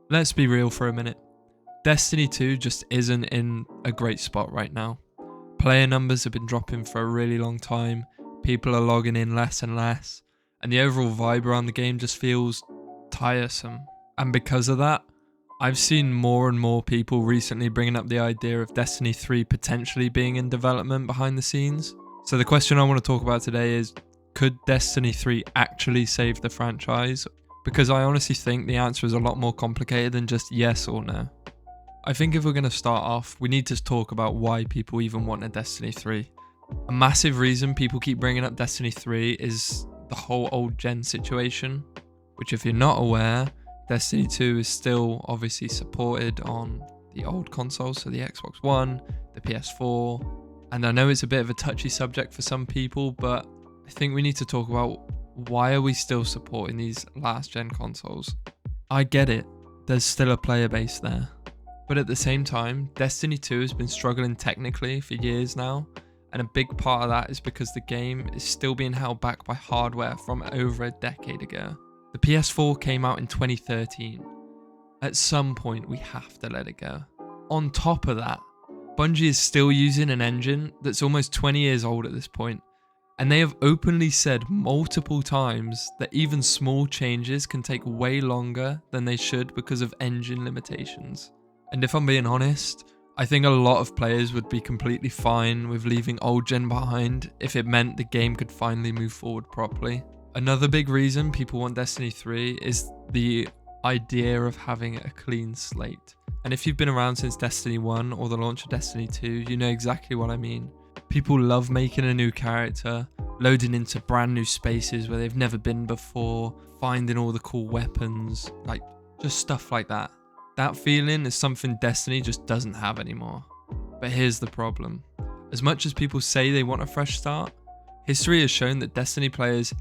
Let's be real for a minute. Destiny 2 just isn't in a great spot right now. Player numbers have been dropping for a really long time, people are logging in less and less, and the overall vibe around the game just feels tiresome. And because of that, I've seen more and more people recently bringing up the idea of Destiny 3 potentially being in development behind the scenes. So the question I want to talk about today is, could Destiny 3 actually save the franchise? Because I honestly think the answer is a lot more complicated than just yes or no. I think if we're going to start off, we need to talk about why people even want a Destiny 3. A massive reason people keep bringing up Destiny 3 is the whole old gen situation, which if you're not aware, Destiny 2 is still obviously supported on the old consoles, so the Xbox One, the PS4, and I know it's a bit of a touchy subject for some people, but I think we need to talk about why are we still supporting these last gen consoles. I get it, there's still a player base there, but at the same time, Destiny 2 has been struggling technically for years now, and a big part of that is because the game is still being held back by hardware from over a decade ago. The PS4 came out in 2013. At some point, we have to let it go. On top of that, Bungie is still using an engine that's almost 20 years old at this point, and they have openly said multiple times that even small changes can take way longer than they should because of engine limitations. And if I'm being honest, I think a lot of players would be completely fine with leaving old gen behind if it meant the game could finally move forward properly. Another big reason people want Destiny 3 is the idea of having a clean slate. And if you've been around since Destiny 1 or the launch of Destiny 2, you know exactly what I mean. People love making a new character, loading into brand new spaces where they've never been before, finding all the cool weapons, like just stuff like that. That feeling is something Destiny just doesn't have anymore. But here's the problem. As much as people say they want a fresh start, history has shown that Destiny players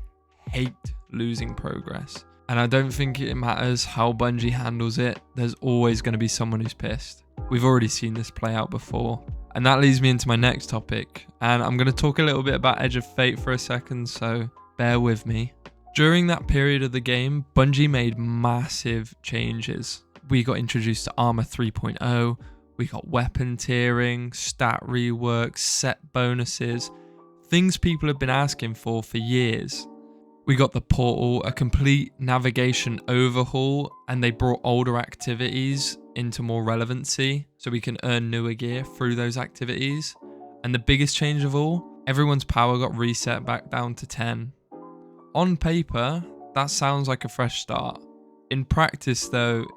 hate losing progress. And I don't think it matters how Bungie handles it, there's always going to be someone who's pissed. We've already seen this play out before. And that leads me into my next topic. And I'm going to talk a little bit about Edge of Fate for a second, so bear with me. During that period of the game, Bungie made massive changes. We got introduced to Armor 3.0, we got weapon tiering, stat reworks, set bonuses, things people have been asking for years. We got the portal, a complete navigation overhaul, and they brought older activities into more relevancy so we can earn newer gear through those activities. And the biggest change of all, everyone's power got reset back down to 10. On paper, that sounds like a fresh start. In practice though,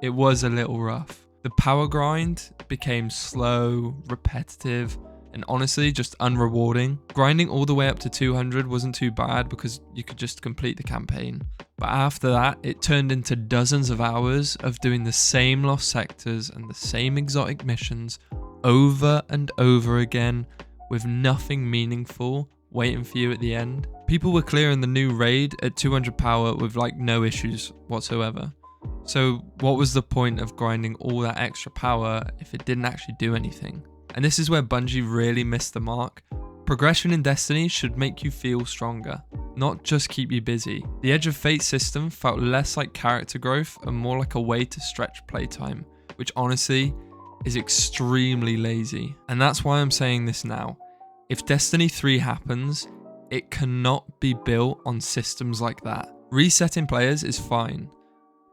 it was a little rough. The power grind became slow, repetitive, and honestly just unrewarding. Grinding all the way up to 200 wasn't too bad because you could just complete the campaign. But after that, it turned into dozens of hours of doing the same lost sectors and the same exotic missions over and over again with nothing meaningful waiting for you at the end. People were clearing the new raid at 200 power with like no issues whatsoever. So what was the point of grinding all that extra power if it didn't actually do anything? And this is where Bungie really missed the mark. Progression in Destiny should make you feel stronger, not just keep you busy. The Edge of Fate system felt less like character growth and more like a way to stretch playtime, which honestly is extremely lazy. And that's why I'm saying this now. If Destiny 3 happens, it cannot be built on systems like that. Resetting players is fine,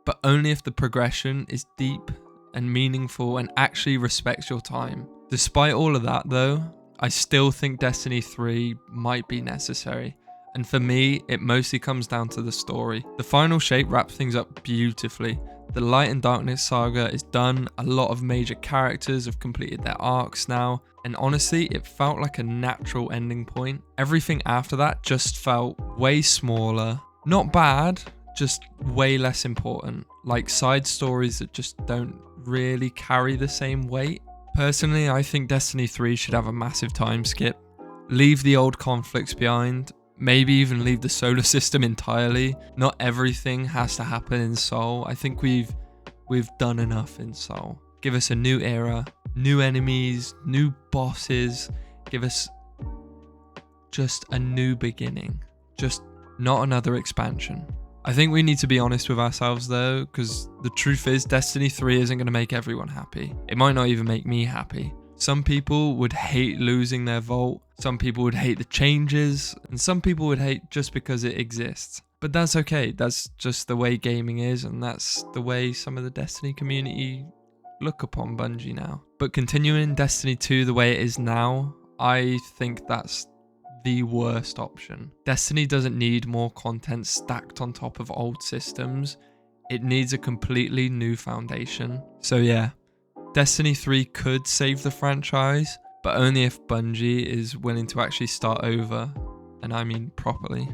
but only if the progression is deep and meaningful and actually respects your time. Despite all of that though, I still think Destiny 3 might be necessary. And for me, it mostly comes down to the story. The final shape wraps things up beautifully. The Light and Darkness saga is done, a lot of major characters have completed their arcs now, and honestly, it felt like a natural ending point. Everything after that just felt way smaller. Not bad, just way less important. Like side stories that just don't really carry the same weight. Personally, I think Destiny 3 should have a massive time skip. Leave the old conflicts behind. Maybe even leave the solar system entirely. Not everything has to happen in Sol. I think we've done enough in Sol. Give us a new era, new enemies, new bosses. Give us just a new beginning. Just not another expansion. I think we need to be honest with ourselves though, because the truth is Destiny 3 isn't going to make everyone happy. It might not even make me happy. Some people would hate losing their vault, some people would hate the changes, and some people would hate just because it exists. But that's okay, that's just the way gaming is, and that's the way some of the Destiny community look upon Bungie now. But continuing Destiny 2 the way it is now, I think that's the worst option. Destiny doesn't need more content stacked on top of old systems. It needs a completely new foundation. So yeah, Destiny 3 could save the franchise, but only if Bungie is willing to actually start over, and I mean properly.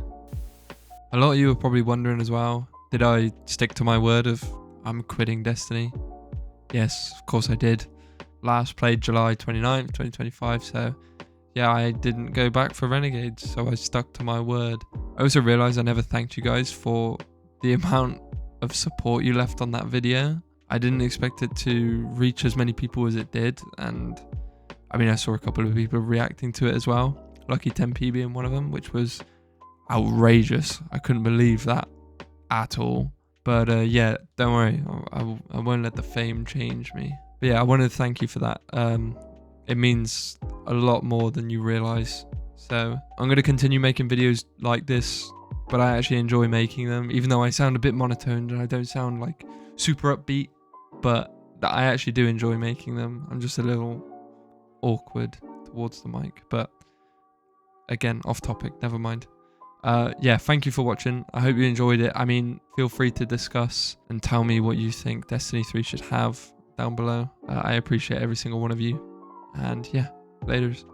A lot of you are probably wondering as well, did I stick to my word of I'm quitting Destiny? Yes, of course I did. Last played July 29th, 2025, so yeah, I didn't go back for Renegades, so I stuck to my word. I also realised I never thanked you guys for the amount of support you left on that video. I didn't expect it to reach as many people as it did, and I mean I saw a couple of people reacting to it as well. Lucky 10p being one of them, which was outrageous. I couldn't believe that at all. But yeah, don't worry, I won't let the fame change me. But yeah, I wanted to thank you for that. It means a lot more than you realise. So I'm going to continue making videos like this, but I actually enjoy making them, even though I sound a bit monotone and I don't sound like super upbeat, but I actually do enjoy making them. I'm just a little awkward towards the mic, but again, off topic, never mind. Yeah, thank you for watching. I hope you enjoyed it. I mean, feel free to discuss and tell me what you think Destiny 3 should have down below. I appreciate every single one of you. And yeah, laters.